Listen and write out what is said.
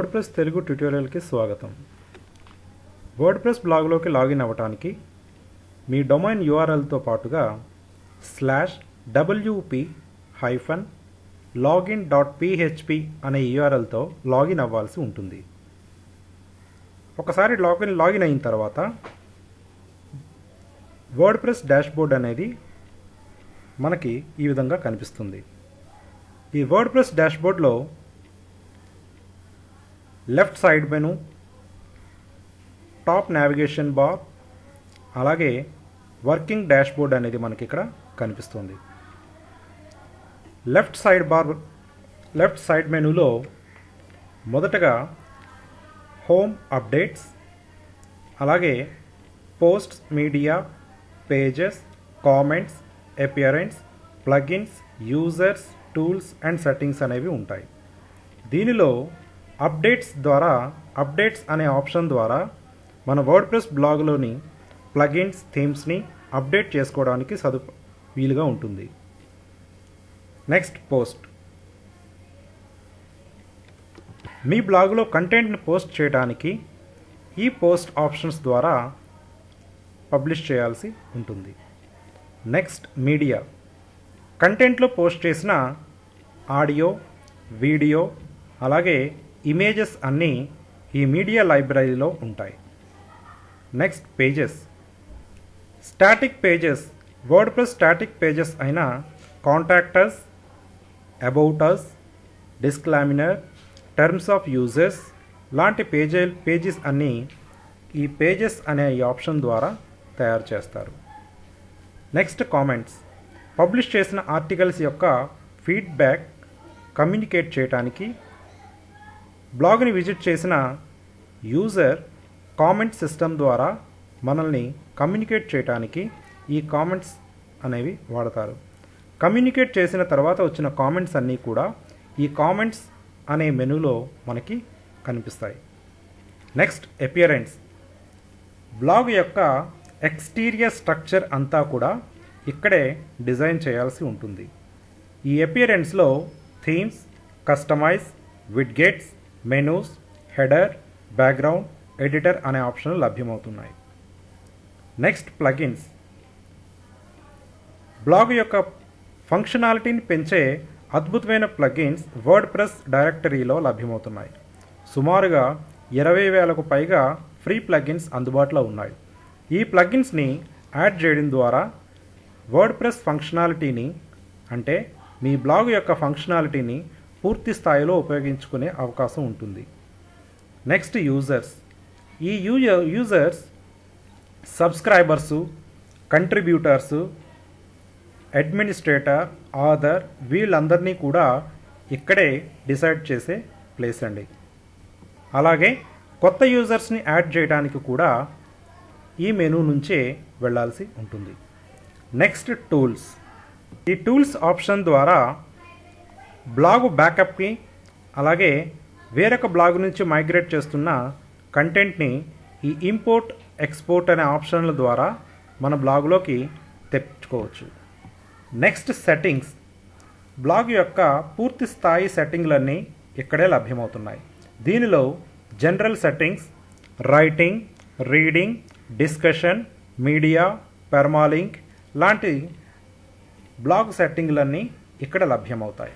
WordPress Telugu ట్యుటోరియల్కి స్వాగతం. WordPress బ్లాగ్లోకి login అవ్వడానికి మీ domain యూఆర్ఎల్తో పాటుగా /wp-login.php అనే యూఆర్ఎల్తో లాగిన్ అవ్వాల్సి ఉంటుంది. ఒకసారి లాగిన్ అయిన తర్వాత వర్డ్ప్రెస్ డాష్బోర్డ్ అనేది మనకి ఈ విధంగా కనిపిస్తుంది. ఈ వర్డ్ప్రెస్ డాష్బోర్డ్లో left side menu, top navigation bar, అలాగే వర్కింగ్ డాష్బోర్డ్ అనేది మనకి ఇక్కడ కనిపిస్తుంది. లెఫ్ట్ సైడ్ మెనూలో మొదటగా హోమ్ అప్డేట్స్, అలాగే posts, media, pages, comments, appearance, plugins, users, tools and settings అనేవి ఉంటాయి. దీనిలో అప్డేట్స్ అనే ఆప్షన్ ద్వారా మన వర్డ్ప్రెస్ బ్లాగ్లోని ప్లగిన్స్, థీమ్స్ని అప్డేట్ చేసుకోవడానికి వీలుగా ఉంటుంది. Next post. మీ బ్లాగులో కంటెంట్ని పోస్ట్ చేయడానికి ఈ పోస్ట్ ఆప్షన్స్ ద్వారా పబ్లిష్ చేయాల్సి ఉంటుంది. Next media. కంటెంట్లో పోస్ట్ చేసిన ఆడియో, వీడియో, అలాగే ఇమేజెస్ అన్నీ ఈ మీడియా లైబ్రరీలో ఉంటాయి. Next pages. Static pages. WordPress static pages అయిన contact us, about us, disclaimer, terms of uses లాంటి పేజెస్ అన్నీ ఈ పేజెస్ అనే ఈ ఆప్షన్ ద్వారా తయారు చేస్తారు. Next comments. పబ్లిష్ చేసిన ఆర్టికల్స్ యొక్క ఫీడ్బ్యాక్ కమ్యూనికేట్ చేయడానికి బ్లాగ్ని విజిట్ చేసిన యూజర్ కామెంట్ సిస్టమ్ ద్వారా మనల్ని కమ్యూనికేట్ చేయడానికి ఈ కామెంట్స్ అనేవి వాడతారు. కమ్యూనికేట్ చేసిన తర్వాత వచ్చిన కామెంట్స్ అన్నీ కూడా ఈ కామెంట్స్ అనే మెనూలో మనకి కనిపిస్తాయి. Next appearance. బ్లాగ్ యొక్క ఎక్స్టీరియర్ స్ట్రక్చర్ అంతా కూడా ఇక్కడే డిజైన్ చేయాల్సి ఉంటుంది. ఈ అపియరెన్స్లో themes, customise, widgets, menus, header, background, editor అనే ఆప్షన్లు లభ్యమవుతున్నాయి. Next plugins. బ్లాగ్ యొక్క ఫంక్షనాలిటీని పెంచే అద్భుతమైన ప్లగిన్స్ వర్డ్ప్రెస్ డైరెక్టరీలో లభ్యమవుతున్నాయి. సుమారుగా 20,000కు పైగా ఫ్రీ ప్లగిన్స్ అందుబాటులో ఉన్నాయి. ఈ ప్లగిన్స్ని యాడ్ చేయడం ద్వారా వర్డ్ప్రెస్ ఫంక్షనాలిటీని, అంటే మీ బ్లాగ్ యొక్క ఫంక్షనాలిటీని పూర్తి స్థాయిలో ఉపయోగించుకునే అవకాశం ఉంటుంది. Next users. ఈ యూజర్స్ సబ్స్క్రైబర్సు, కంట్రిబ్యూటర్సు, అడ్మినిస్ట్రేటర్, ఆథర్ వీళ్ళందరినీ కూడా ఇక్కడే డిసైడ్ చేసే ప్లేస్ అండి. అలాగే కొత్త యూజర్స్ని యాడ్ చేయడానికి కూడా ఈ మెనూ నుంచే వెళ్ళాల్సి ఉంటుంది. Next tools. ఈ టూల్స్ ఆప్షన్ ద్వారా బ్లాగు బ్యాకప్కి, అలాగే వేరొక బ్లాగ్ నుంచి మైగ్రేట్ చేస్తున్న కంటెంట్ని ఈ ఇంపోర్ట్, ఎక్స్పోర్ట్ అనే ఆప్షన్ల ద్వారా మన బ్లాగులోకి తెచ్చుకోవచ్చు. Next settings. బ్లాగ్ యొక్క పూర్తి స్థాయి సెట్టింగ్లన్నీ ఇక్కడే లభ్యమవుతున్నాయి. దీనిలో general settings, writing, reading, discussion, media, permalink లాంటి బ్లాగ్ సెట్టింగ్లన్నీ ఇక్కడ లభ్యమవుతాయి.